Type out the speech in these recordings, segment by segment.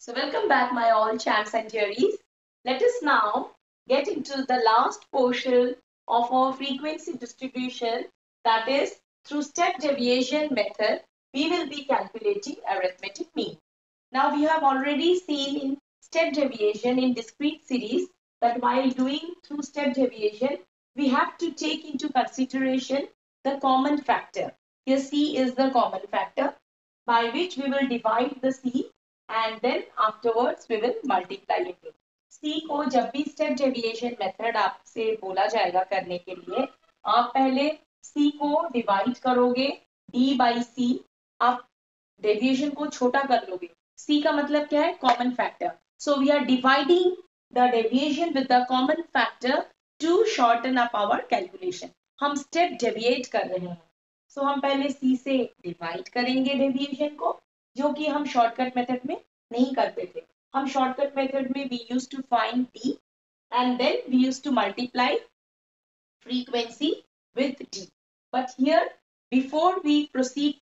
So welcome back my all champs and dearies. Let us now get into the last portion of our frequency distribution, that is through step deviation method we will be calculating arithmetic mean. Now we have already seen in step deviation in discrete series that while doing through step deviation we have to take into consideration the common factor. Here C is the common factor by which we will divide the C and then afterwards we will multiply it. C को जब भी step deviation method आपसे बोला जाएगा करने के लिए आप पहले C को divide करोगे D by C, आप deviation को छोटा कर लोगे. C का मतलब क्या है? Common factor. So we are dividing the deviation with the common factor to shorten up our calculation. हम step deviate कर रहे हैं. So हम पहले C से divide करेंगे deviation को, जो कि हम शॉर्टकट मेथड में नहीं करते थे. हम शॉर्टकट मेथड में we used to find D and then we used to multiply frequency with D. But here, before we proceed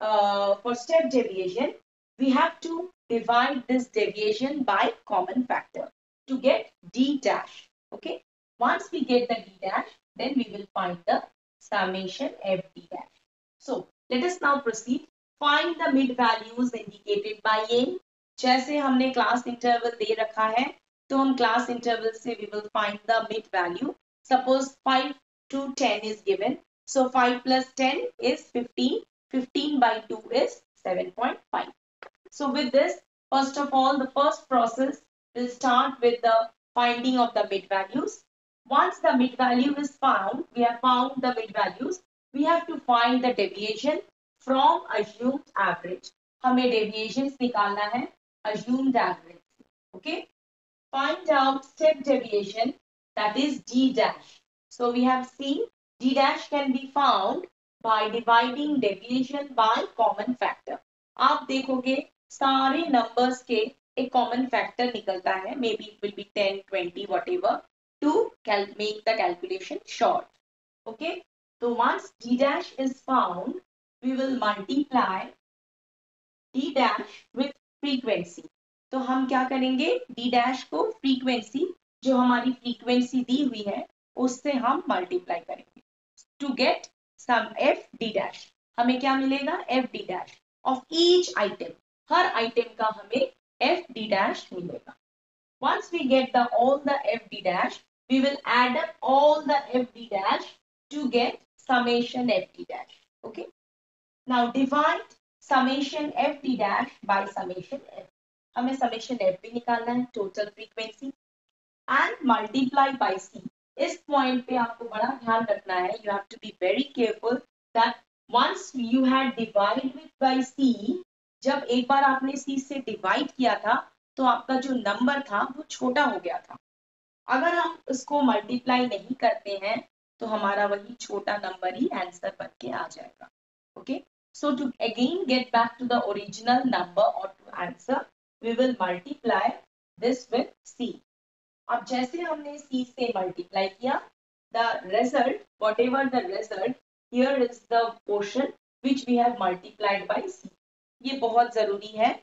for step deviation, we have to divide this deviation by common factor to get D dash. Okay. Once we get the D dash, then we will find the summation F D dash. So let us now proceed. Find the mid values indicated by n. जैसे हमने class interval दे रखा है तो हम class interval से we will find the mid value. Suppose 5 to 10 is given. So 5 plus 10 is 15. 15 by 2 is 7.5. So with this, first of all, the first process will start with the finding of the mid values. Once the mid value is found, we have found the mid values. We have to find the deviation from assumed average. हमें deviations निकालना है assumed average. Okay. Find out step deviation, that is D dash. So we have seen D dash can be found by dividing deviation by common factor. आप देखोगे सारे numbers के एक common factor निकलता है. Maybe it will be 10, 20, whatever, to make the calculation short. Okay. So once D dash is found, we will multiply D dash with frequency. तो हम क्या करेंगे? D dash को frequency, जो हमारी frequency दी हुई है उससे हम multiply करेंगे to get some F D dash. हमें क्या मिलेगा? F D dash of each item. Her item का हमें F D dash मिलेगा. Once we get all the F D dash, we will add up all the F D dash to get summation F D dash. Okay. Now divide summation F D dash by summation F. हमें summation F भी निकालना है, total frequency, and multiply by C. इस point पे आपको बड़ा ध्यान रखना है. You have to be very careful that once you had divided with by C, जब एक बार आपने C से divide किया था तो आपका जो number था वो छोटा हो गया था. अगर हम उसको multiply नहीं करते हैं तो हमारा वही छोटा number ही answer बन के आ जाएगा. Okay. So to again get back to the original number or to answer, we will multiply this with C. अब जैसे हमने C से multiply किया, the result, whatever the result, here is the portion which we have multiplied by C. ये बहुत जरूरी है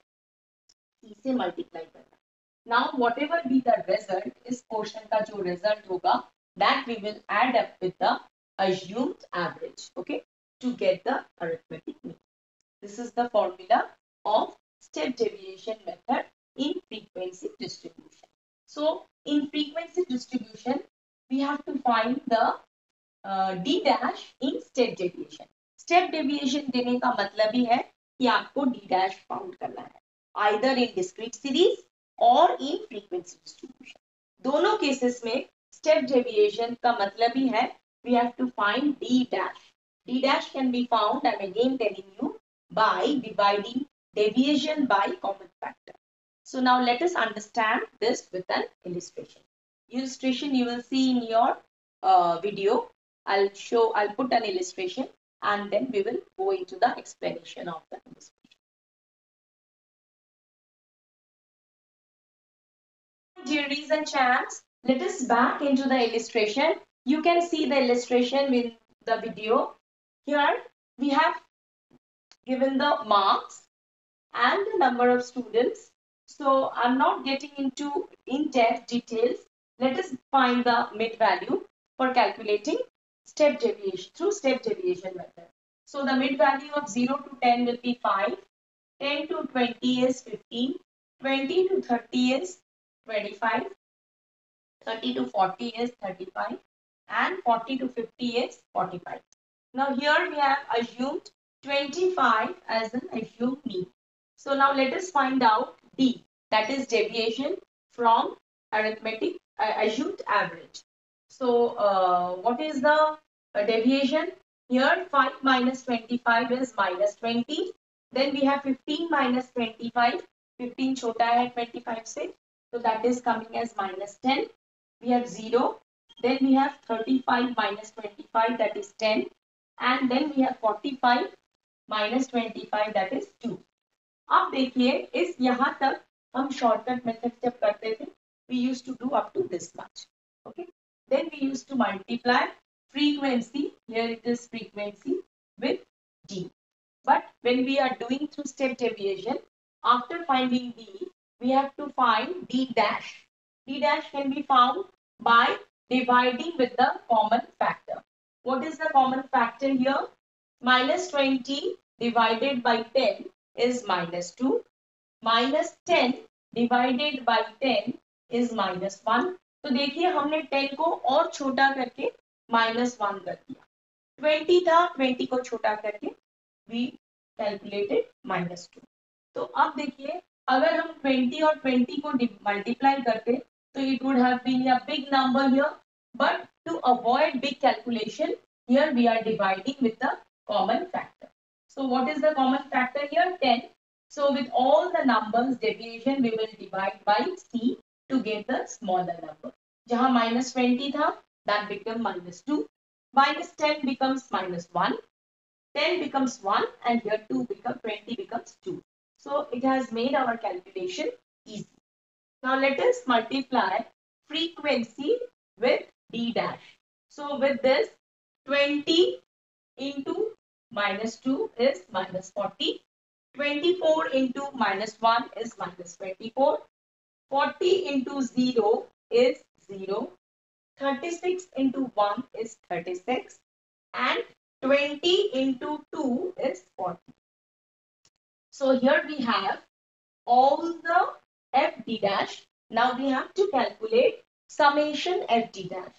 C से multiply करना. Now whatever be the result, इस portion का जो result होगा, that we will add up with the assumed average. Okay, to get the arithmetic mean. This is the formula of step deviation method in frequency distribution. So in frequency distribution, we have to find the D dash in step deviation. Step deviation देने का मतलब ही है कि आपको D dash found करना है, either in discrete series or in frequency distribution. दोनों cases में step deviation का मतलब ही है we have to find D dash. D dash can be found, I'm again telling you, by dividing deviation by common factor. So now let us understand this with an illustration. Illustration you will see in your video. I'll put an illustration and then we will go into the explanation of the illustration. Dearies and champs, let us back into the illustration. You can see the illustration with the video. Here we have given the marks and the number of students. So I'm not getting into in-depth details. Let us find the mid value for calculating step deviation through step deviation method. So the mid value of 0 to 10 will be 5, 10 to 20 is 15, 20 to 30 is 25, 30 to 40 is 35, and 40 to 50 is 45. Now here we have assumed 25 as an assumed mean. So now let us find out D, that is deviation from arithmetic assumed average. So what is the deviation? Here 5 minus 25 is minus 20. Then we have 15 minus 25. 15 chota hai 25 se. So that is coming as minus 10. We have 0. Then we have 35 minus 25, that is 10. And then we have 45 minus 25, that is 2. अब देखिए इस यहाँ तक हम shortcut method जब करते थे we used to do up to this much. Okay. Then we used to multiply frequency, here it is frequency, with D. But when we are doing through step deviation, after finding D, we have to find D dash. D dash can be found by dividing with the common factor. What is the common factor here? Minus 20 divided by 10 is minus 2. Minus 10 divided by 10 is minus 1. तो देखिए हमने 10 को और छोटा करके minus 1 कर दिया. 20 था, 20 को छोटा करके we calculated minus 2. तो अब देखिए अगर हम 20 और 20 को मल्टीप्लाई करते तो it would have been a big number here, but to avoid big calculation here we are dividing with the common factor. So what is the common factor here? 10. So with all the numbers deviation we will divide by C to get the smaller number. जहाँ minus 20 था that become minus 2. Minus 10 becomes minus 1. 10 becomes 1 and here 2 becomes 20 becomes 2. So it has made our calculation easy. Now let us multiply frequency with D dash. So with this 20 into minus 2 is minus 40. 24 into minus 1 is minus 24. 40 into 0 is 0. 36 into 1 is 36. And 20 into 2 is 40. So here we have all the FD dash. Now we have to calculate summation FD dash.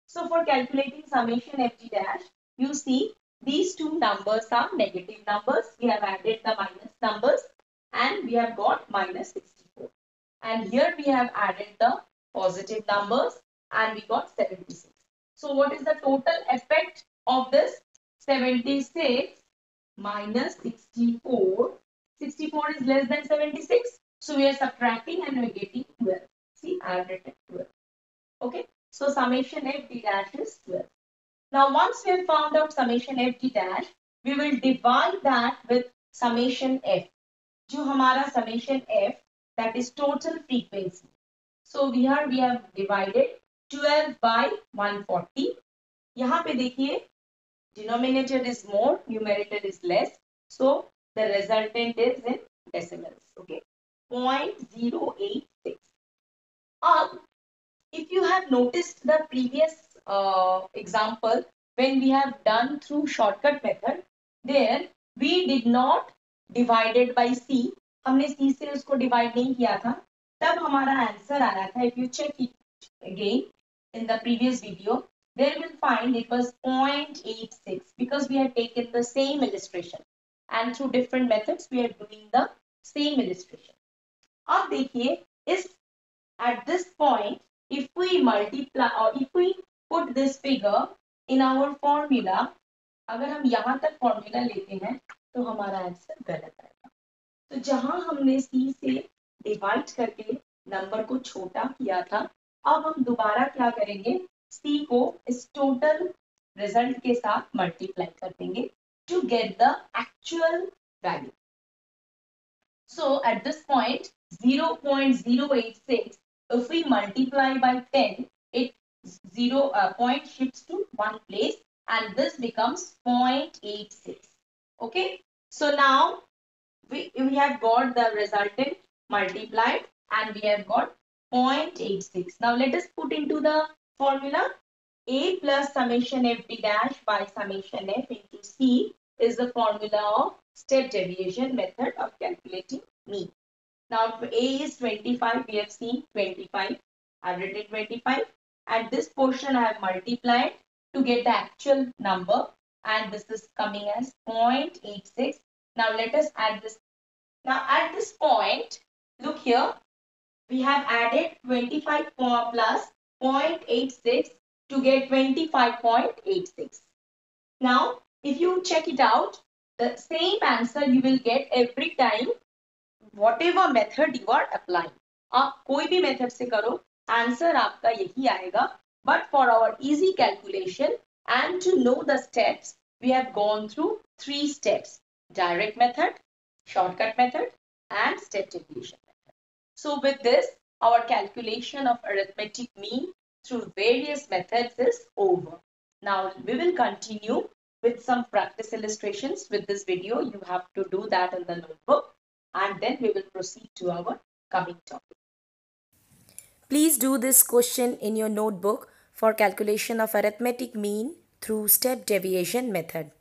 So for calculating summation FD dash, you see these two numbers are negative numbers. We have added the minus numbers and we have got minus 64. And here we have added the positive numbers and we got 76. So what is the total effect of this? 76 minus 64. 64 is less than 76. So we are subtracting and we are getting 12. See, I have written 12. Okay. So summation FD dash is 12. Now once we have found out summation FD dash, we will divide that with summation F. जो हमारा summation F, that is total frequency. So here we have divided 12 by 140. यहाँ पे देखिए denominator is more, numerator is less. So the resultant is in decimals. Okay, 0.086. If you have noticed the previous example when we have done through shortcut method, there we did not divided by C. हमने C से उसको divide नहीं किया था, तब हमारा answer आया था. If you check it again in the previous video, there will find it was 0.86 because we had taken the same illustration and through different methods we are doing the same illustration. अब देखिए इस at this point if we multiply or if we put this figure in our formula, अगर हम यहाँ तक formula लेते हैं तो हमारा आंसर गलत आएगा. तो जहां हमने C से डिवाइड करके नंबर को छोटा किया था, अब हम दोबारा क्या करेंगे, C को इस टोटल रिजल्ट के साथ मल्टीप्लाई कर देंगे to get the actual value. So at this point 0.086, if we multiply by 10, it point shifts to one place and this becomes 0.86. Okay, so now we have got the resultant multiplied, and we have got 0.86. Now let us put into the formula. A plus summation FD dash by summation F into C is the formula of step deviation method of calculating mean. Now A is 25, we have seen 25. I've written 25, and this portion I have multiplied to get the actual number, and this is coming as 0.86. Now let us add this. Now at this point, look here, we have added 25 plus 0.86 to get 25.86. Now, if you check it out, the same answer you will get every time whatever method you are applying. आप कोई भी method से करो, answer आपका यही आएगा. But for our easy calculation and to know the steps, we have gone through 3 steps: direct method, shortcut method, and step deviation method. So with this, our calculation of arithmetic mean through various methods is over. Now we will continue with some practice illustrations with this video. You have to do that in the notebook, and then we will proceed to our coming topic. Please do this question in your notebook for calculation of arithmetic mean through step deviation method.